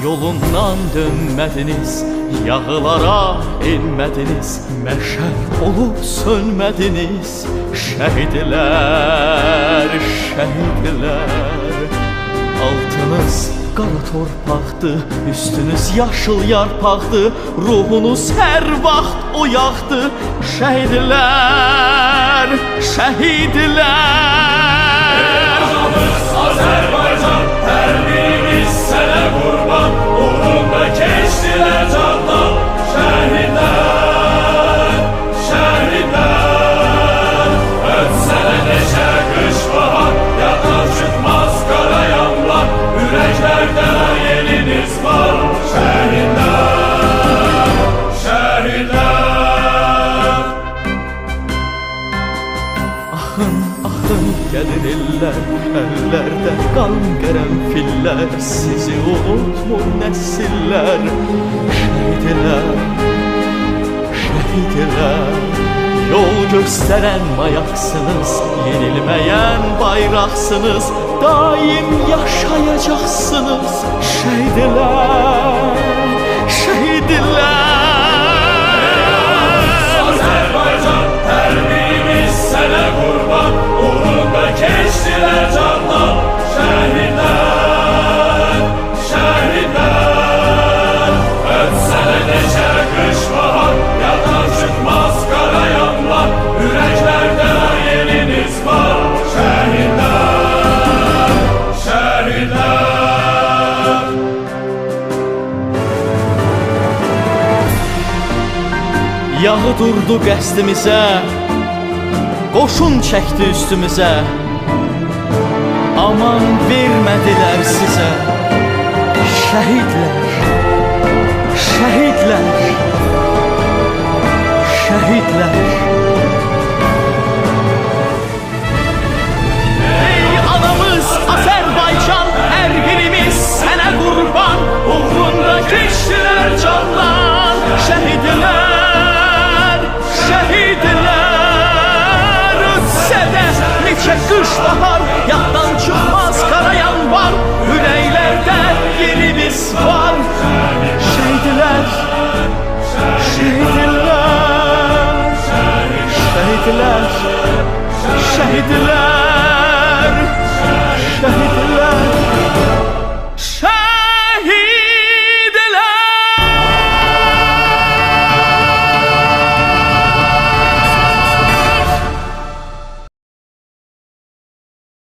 yolundan dönmədiniz, yağılara inmədiniz, məşəl olub sönmədiniz. Şəhidlər, şəhidlər, altınız qara torpaqdır, üstünüz yaşıl yarpaqdır, ruhunuz hər vaxt oyaqdır. Şəhidlər, şəhidlər. Anamız Azərbaycan, hər birimiz sənə qurban, uğrunda keçdilər candan. Şəhidlər, şəhidlər, ötsənə neçə qış bahar, yaddan çıxmaz qara yanlar, ürəklərdə yeriniz var. Şəhidlər, şəhidlər. Axın, axın gəlir ellər, əllərdə qan qərənfillər, sizi unutmur nəsillər. Şəhidlər, şəhidlər, yol göstərən mayaqsınız, yenilməyən bayraqsınız, daim yaşayacaqsınız. Şəhidlər, şəhidlər. Azərbaycan, hər birimiz sənə qurban, uğrunda keçdilər candan. Şəhidlər, şəhidlər, ötsənə neçə qış bahar, yaddan çıxmaz qara yanlar, ürəklərdə yeriniz var. Şəhidlər, şəhidlər. Yağı durdu qəsdimizə, qoşun çəkdi üstümüzə, aman vermədilər sizə. Şəhidlər, şəhidlər, şəhidlər. Ey anamız Azərbaycan, hər birimiz sənə qurban, uğrunda keçdilər canlar. Şəhidlər, şəhidlər, ötsə də neçə qış bahar, yaddan çıxmaz qarayan var, ürəklərdə yerimiz var. Şəhidlər, şəhidlər, şəhidlər, şəhidlər.